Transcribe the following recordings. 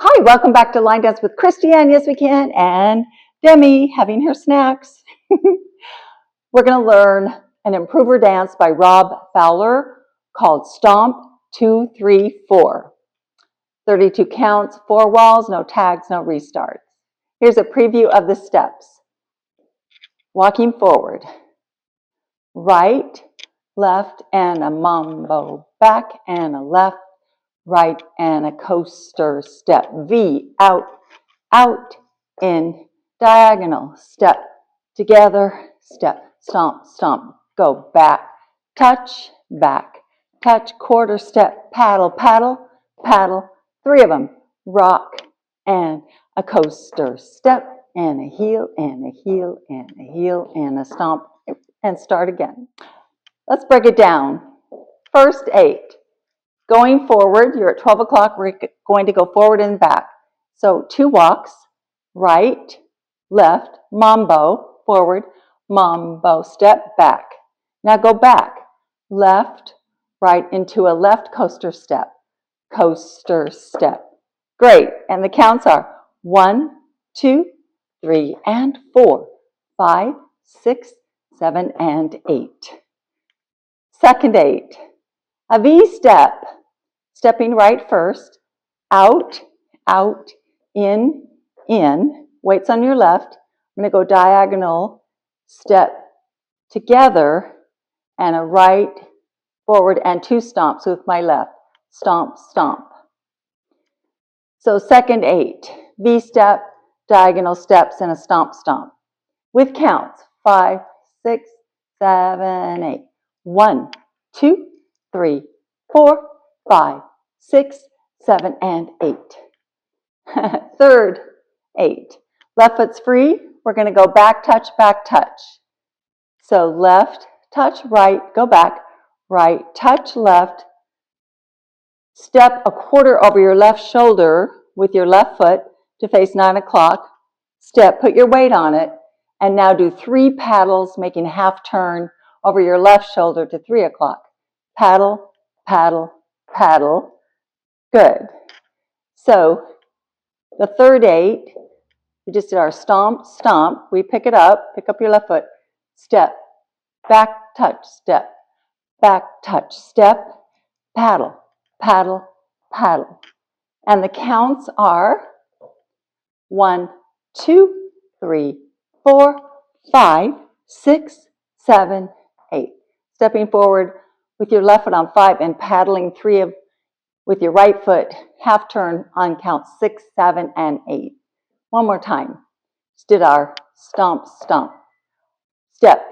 Hi, welcome back to Line Dance with Christiane, yes we can, and Demi having her snacks. We're going to learn an improver dance by Rob Fowler called Stomp 2, 3, 4. 32 counts, 4 walls, no tags, no restarts. Here's a preview of the steps. Walking forward, right, left, and a mambo, back and a left, right, and a coaster step. V, out, out, in, diagonal, step, together, step, stomp, stomp, go back, touch, quarter step, paddle, paddle, paddle, 3 of them, rock, and a coaster step, and a heel, and a heel, and a heel, and a stomp, and start again. Let's break it down. First 8. Going forward, you're at 12 o'clock, we're going to go forward and back. So 2 walks, right, left, mambo, forward, mambo, step, back. Now go back, left, right, into a left coaster step, coaster step. Great, and the counts are 1, 2, 3, and 4, 5, 6, 7, and 8. Second 8. A V step, stepping right first, out, out, in, weights on your left. I'm going to go diagonal, step, together, and a right, forward, and 2 stomps with my left. Stomp, stomp. So second 8, V step, diagonal steps, and a stomp, stomp. With counts, 5, 6, 7, 8. 1, 2, 3, 4, 5, 6, 7, and 8. Third 8. Left foot's free. We're going to go back, touch, back, touch. So left, touch, right, go back, right, touch, left, step a quarter over your left shoulder with your left foot to face 9 o'clock. Step, put your weight on it, and now do 3 paddles, making a half turn over your left shoulder to 3 o'clock. Paddle, paddle, paddle. Good. So the third 8, we just did our stomp, stomp. We pick it up, pick up your left foot, step, back, touch, step, back, touch, step, paddle, paddle, paddle. And the counts are 1, 2, 3, 4, 5, 6, 7, 8. Stepping forward with your left foot on 5 and paddling 3 with your right foot, half turn on count 6, 7, and 8. One more time. Just did our stomp, stomp. Step,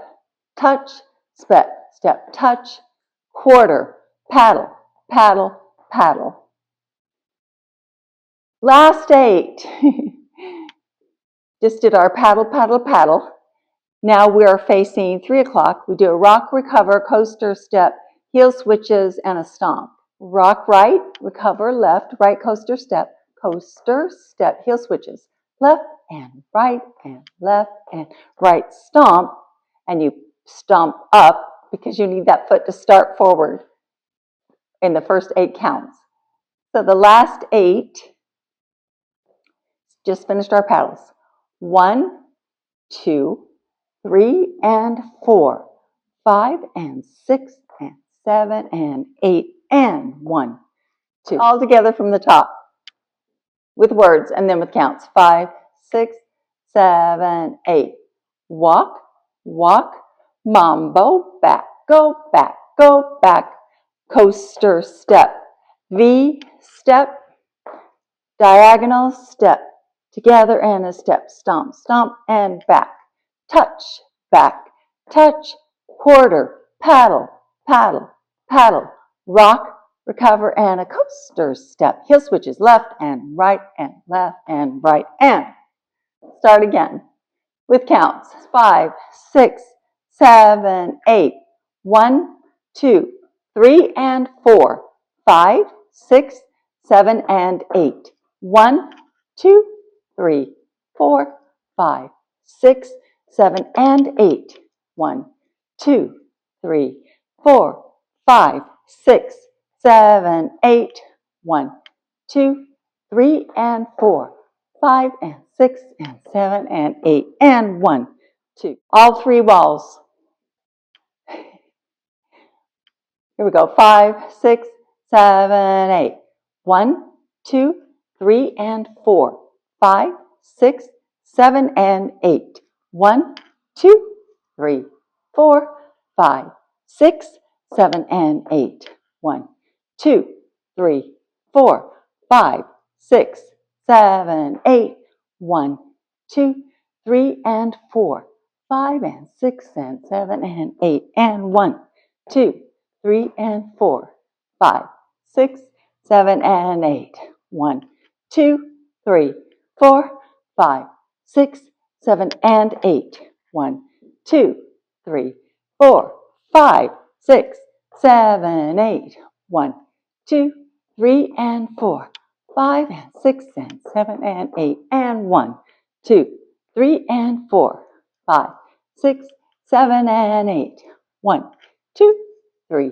touch, step, step, touch, quarter, paddle, paddle, paddle. Last 8. Just did our paddle, paddle, paddle. Now we are facing 3 o'clock. We do a rock, recover, coaster, step, heel switches, and a stomp. Rock right, recover, left, right coaster, step, heel switches. Left and left and right stomp, and you stomp up because you need that foot to start forward in the first 8 counts. So the last 8, just finished our paddles. 1, 2, 3, and 4, 5, and 6, and 7, and 8, and 1, 2. All together from the top with words and then with counts. 5, 6, 7, 8. Walk, walk, mambo, back, go back, coaster step, V step, diagonal step, together and a step, stomp, stomp, and back, touch, quarter, paddle, paddle, paddle, rock, recover, and a coaster step. Heel switches left and right and left and right and start again with counts. 5, 6, 7, 8. 1, 2, 3, and 4. 5, 6, 7, and 8. 1, 2, 3, 4, 5, 6, 7, and 8. 1, 2, 3, 4, 5, 6, 7, 8. 1, 2, 3 and 4, 5 and 6 and 7 and 8, and 1, 2. All three walls. Here we go. 5, 6, 7, 8. 1, 2, 3 and 4, 5, 6, 7 and 8. 1, 2, 3, 4, 5, 6, 7 and 8. 1, 2, 3, 4, 5, 6, 7, 8. 1, 2, 3 and 4, 5 and 6 and 7 and 8. And 1, 2, 3 and 4, 5, 6, 7 and 8. 1, 2, 3, 4, 5, 6, 7 and 8. 1, 2, 3, 4, 5, 6, 7, 8. 1, 2, 3 and 4, 5 and 6 and 7 and 8. And 1, 2, 3 and 4, 5, 6, 7 and 8. 1, 2, 3,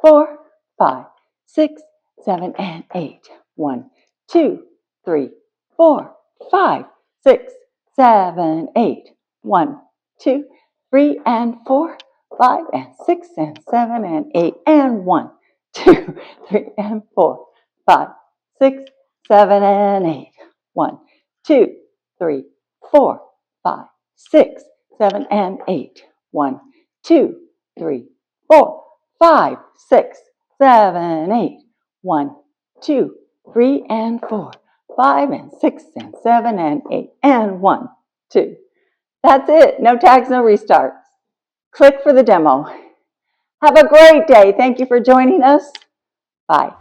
4, 5, 6, 7 and 8. 1, 2, 3, 4, 5, 6, 7, 8. 1, 2, 3 and 4, 5 and 6 and 7 and 8. And 1, 2, 3 and 4, 5, 6, 7 and 8. 1, 2, 3, 4, 5, 6, 7 and 8. 1, 2, 3, 4, 5, 6, 7, 8. 1, 2, 3 and 4, 5 and 6 and 7 and 8. And 1, 2. That's it. No tags, no restarts. Click for the demo. Have a great day. Thank you for joining us. Bye.